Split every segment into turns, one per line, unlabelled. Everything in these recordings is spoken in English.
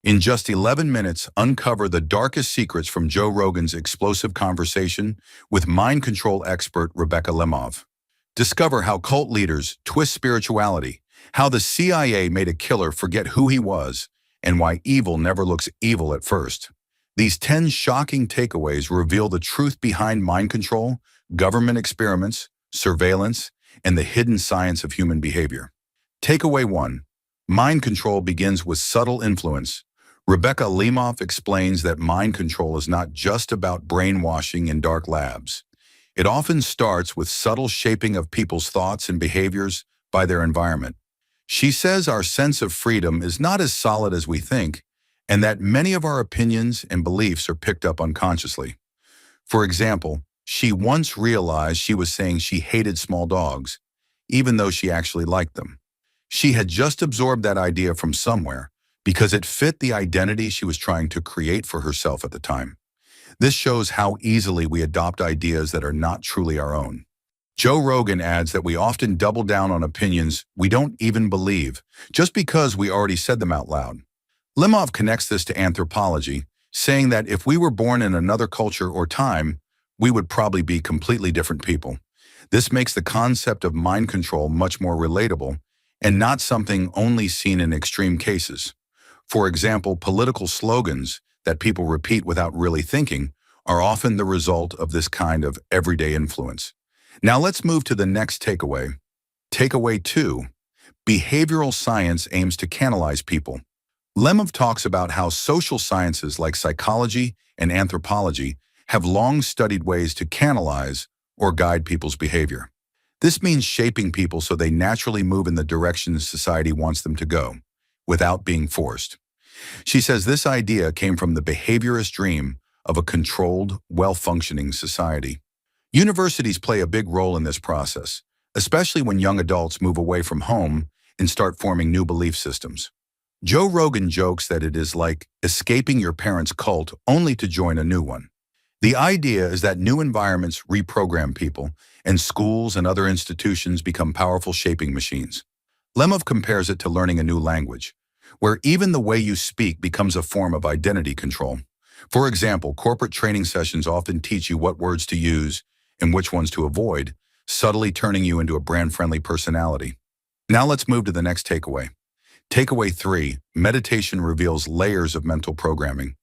In just 11 minutes, uncover the darkest secrets from Joe Rogan's explosive conversation with mind control expert Rebecca Lemov. Discover how cult leaders twist spirituality, how the CIA made a killer forget who he was, and why evil never looks evil at first. These 10 shocking takeaways reveal the truth behind mind control, government experiments, surveillance, and the hidden science of human behavior. Takeaway 1. Mind control begins with subtle influence. Rebecca Lemov explains that mind control is not just about brainwashing in dark labs. It often starts with subtle shaping of people's thoughts and behaviors by their environment. She says our sense of freedom is not as solid as we think, and that many of our opinions and beliefs are picked up unconsciously. For example, she once realized she was saying she hated small dogs, even though she actually liked them. She had just absorbed that idea from somewhere because it fit the identity she was trying to create for herself at the time. This shows how easily we adopt ideas that are not truly our own. Joe Rogan adds that we often double down on opinions we don't even believe, just because we already said them out loud. Lemov connects this to anthropology, saying that if we were born in another culture or time, we would probably be completely different people. This makes the concept of mind control much more relatable and not something only seen in extreme cases. For example, political slogans that people repeat without really thinking are often the result of this kind of everyday influence. Now let's move to the next takeaway. Takeaway 2. Behavioral science aims to canalize people. Lemov talks about how social sciences like psychology and anthropology have long studied ways to canalize or guide people's behavior. This means shaping people so they naturally move in the direction society wants them to go, without being forced. She says this idea came from the behaviorist dream of a controlled, well-functioning society. Universities play a big role in this process, especially when young adults move away from home and start forming new belief systems. Joe Rogan jokes that it is like escaping your parents' cult only to join a new one. The idea is that new environments reprogram people, and schools and other institutions become powerful shaping machines. Lemov compares it to learning a new language, where even the way you speak becomes a form of identity control. For example, corporate training sessions often teach you what words to use and which ones to avoid, subtly turning you into a brand-friendly personality. Now let's move to the next takeaway. Takeaway 3. Meditation reveals layers of mental programming.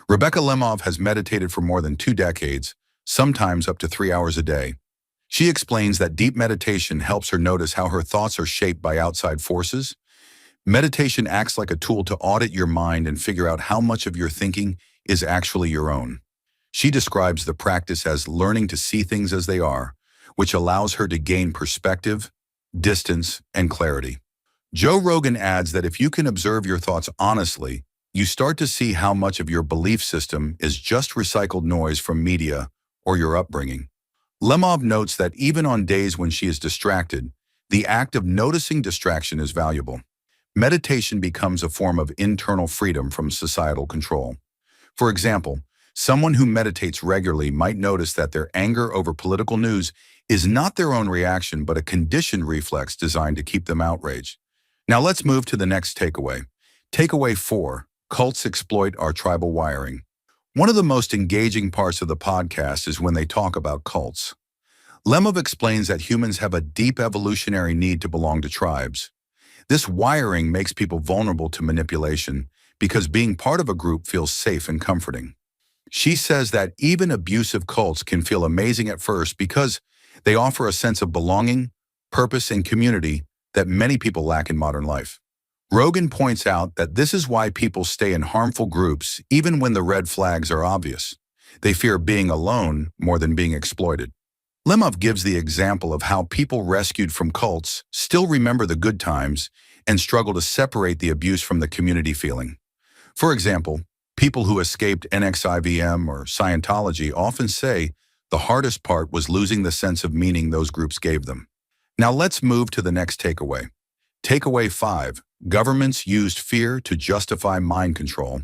Rebecca Lemov has meditated for more than 2 decades, sometimes up to 3 hours a day. She explains that deep meditation helps her notice how her thoughts are shaped by outside forces. Meditation acts like a tool to audit your mind and figure out how much of your thinking is actually your own. She describes the practice as learning to see things as they are, which allows her to gain perspective, distance, and clarity. Joe Rogan adds that if you can observe your thoughts honestly, you start to see how much of your belief system is just recycled noise from media or your upbringing. Lemov notes that even on days when she is distracted, the act of noticing distraction is valuable. Meditation becomes a form of internal freedom from societal control. For example, someone who meditates regularly might notice that their anger over political news is not their own reaction but a conditioned reflex designed to keep them outraged. Now let's move to the next takeaway. Takeaway 4. Cults exploit our tribal wiring. One of the most engaging parts of the podcast is when they talk about cults. Lemov explains that humans have a deep evolutionary need to belong to tribes. This wiring makes people vulnerable to manipulation because being part of a group feels safe and comforting. She says that even abusive cults can feel amazing at first because they offer a sense of belonging, purpose, and community that many people lack in modern life. Rogan points out that this is why people stay in harmful groups even when the red flags are obvious. They fear being alone more than being exploited. Lemov gives the example of how people rescued from cults still remember the good times and struggle to separate the abuse from the community feeling. For example, people who escaped NXIVM or Scientology often say the hardest part was losing the sense of meaning those groups gave them. Now let's move to the next takeaway. Takeaway 5. Governments used fear to justify mind control.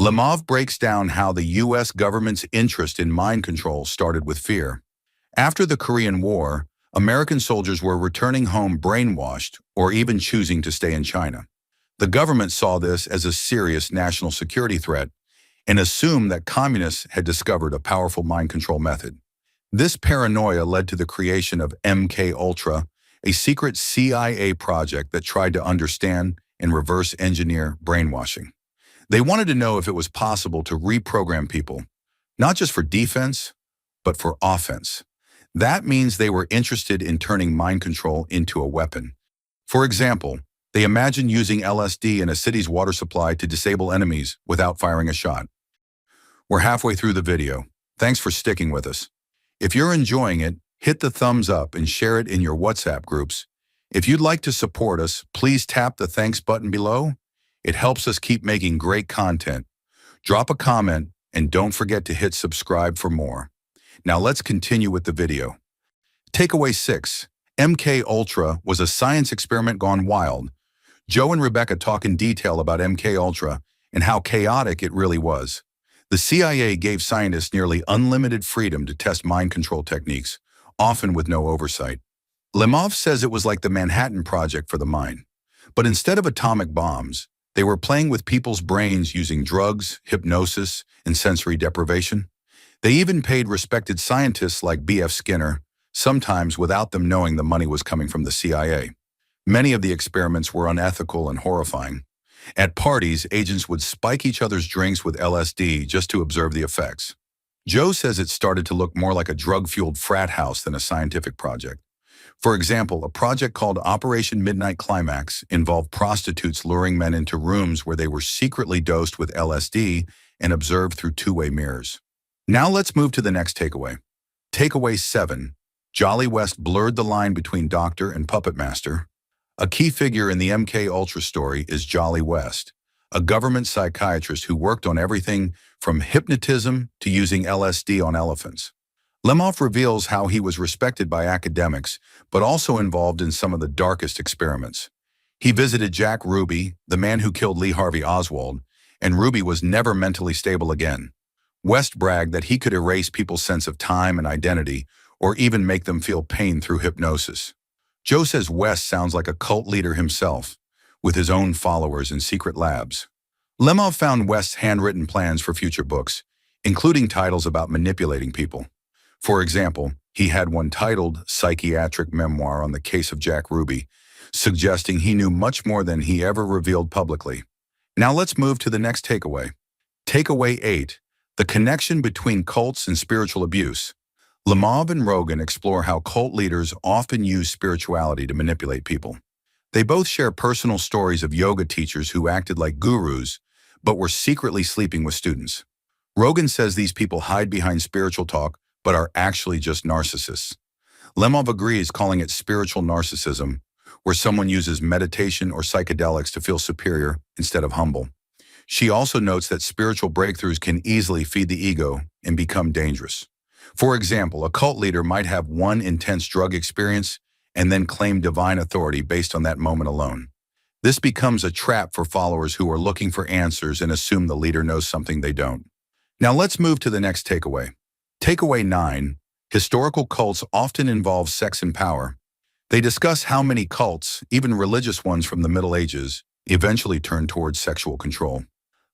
Lemov breaks down how the U.S. government's interest in mind control started with fear. After the Korean War, American soldiers were returning home brainwashed or even choosing to stay in China. The government saw this as a serious national security threat and assumed that communists had discovered a powerful mind control method. This paranoia led to the creation of MK-Ultra, a secret CIA project that tried to understand and reverse engineer brainwashing. They wanted to know if it was possible to reprogram people, not just for defense, but for offense. That means they were interested in turning mind control into a weapon. For example, they imagined using LSD in a city's water supply to disable enemies without firing a shot. We're halfway through the video. Thanks for sticking with us. If you're enjoying it, hit the thumbs up and share it in your WhatsApp groups. If you'd like to support us, please tap the thanks button below. It helps us keep making great content. Drop a comment and don't forget to hit subscribe for more. Now let's continue with the video. Takeaway 6. MK-Ultra was a science experiment gone wild. Joe and Rebecca talk in detail about MK-Ultra and how chaotic it really was. The CIA gave scientists nearly unlimited freedom to test mind control techniques, often with no oversight. Lemov says it was like the Manhattan Project for the mind. But instead of atomic bombs, they were playing with people's brains using drugs, hypnosis, and sensory deprivation. They even paid respected scientists like B.F. Skinner, sometimes without them knowing the money was coming from the CIA. Many of the experiments were unethical and horrifying. At parties, agents would spike each other's drinks with LSD just to observe the effects. Joe says it started to look more like a drug-fueled frat house than a scientific project. For example, a project called Operation Midnight Climax involved prostitutes luring men into rooms where they were secretly dosed with LSD and observed through two-way mirrors. Now let's move to the next takeaway. Takeaway 7. Jolly West blurred the line between doctor and puppet master. A key figure in the MK-Ultra story is Jolly West, a government psychiatrist who worked on everything from hypnotism to using LSD on elephants. Lemov reveals how he was respected by academics, but also involved in some of the darkest experiments. He visited Jack Ruby, the man who killed Lee Harvey Oswald, and Ruby was never mentally stable again. West bragged that he could erase people's sense of time and identity, or even make them feel pain through hypnosis. Joe says West sounds like a cult leader himself, with his own followers in secret labs. Lemov found West's handwritten plans for future books, including titles about manipulating people. For example, he had one titled Psychiatric Memoir on the Case of Jack Ruby, suggesting he knew much more than he ever revealed publicly. Now let's move to the next takeaway. Takeaway 8. The connection between cults and spiritual abuse. Lemov and Rogan explore how cult leaders often use spirituality to manipulate people. They both share personal stories of yoga teachers who acted like gurus, but were secretly sleeping with students. Rogan says these people hide behind spiritual talk, but are actually just narcissists. Lemov agrees, calling it spiritual narcissism, where someone uses meditation or psychedelics to feel superior instead of humble. She also notes that spiritual breakthroughs can easily feed the ego and become dangerous. For example, a cult leader might have one intense drug experience and then claim divine authority based on that moment alone. This becomes a trap for followers who are looking for answers and assume the leader knows something they don't. Now let's move to the next takeaway. Takeaway 9. Historical cults often involve sex and power. They discuss how many cults, even religious ones from the Middle Ages, eventually turn towards sexual control.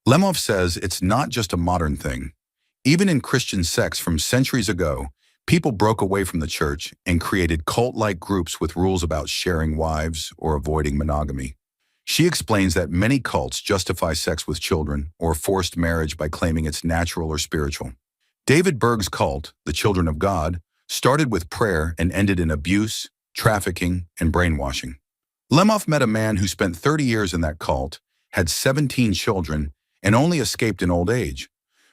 Lemov says it's not just a modern thing. Even in Christian sects from centuries ago, people broke away from the church and created cult-like groups with rules about sharing wives or avoiding monogamy. She explains that many cults justify sex with children or forced marriage by claiming it's natural or spiritual. David Berg's cult, the Children of God, started with prayer and ended in abuse, trafficking, and brainwashing. Lemov met a man who spent 30 years in that cult, had 17 children, and only escaped in old age.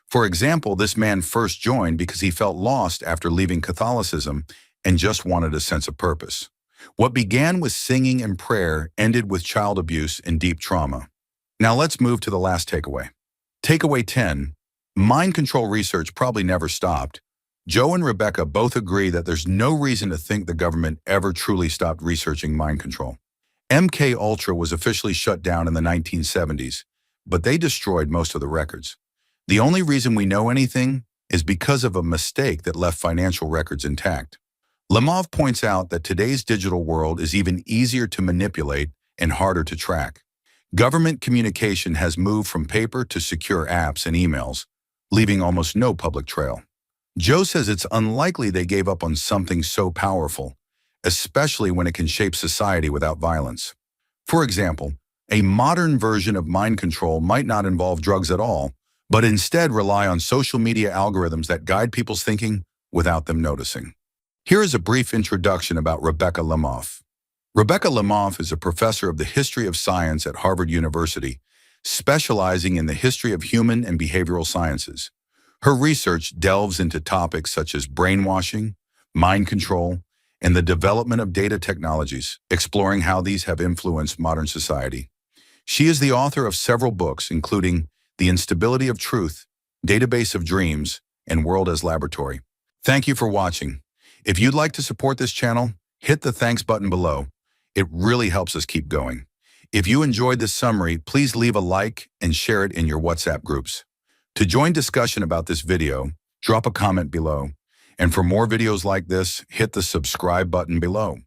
For example, this man first joined because he felt lost after leaving Catholicism and just wanted a sense of purpose. What began with singing and prayer ended with child abuse and deep trauma. Now let's move to the last takeaway. Takeaway 10. Mind control research probably never stopped. Joe and Rebecca both agree that there's no reason to think the government ever truly stopped researching mind control. MK-Ultra was officially shut down in the 1970s, but they destroyed most of the records. The only reason we know anything is because of a mistake that left financial records intact. Lemov points out that today's digital world is even easier to manipulate and harder to track. Government communication has moved from paper to secure apps and emails, leaving almost no public trail. Joe says it's unlikely they gave up on something so powerful, especially when it can shape society without violence. For example, a modern version of mind control might not involve drugs at all, but instead rely on social media algorithms that guide people's thinking without them noticing. Here is a brief introduction about Rebecca Lemov. Rebecca Lemov is a professor of the history of science at Harvard University, specializing in the history of human and behavioral sciences. Her research delves into topics such as brainwashing, mind control, and the development of data technologies, exploring how these have influenced modern society. She is the author of several books, including The Instability of Truth, Database of Dreams, and World as Laboratory. Thank you for watching. If you'd like to support this channel, hit the thanks button below. It really helps us keep going. If you enjoyed this summary, please leave a like and share it in your WhatsApp groups. To join discussion about this video, drop a comment below. And for more videos like this, hit the subscribe button below.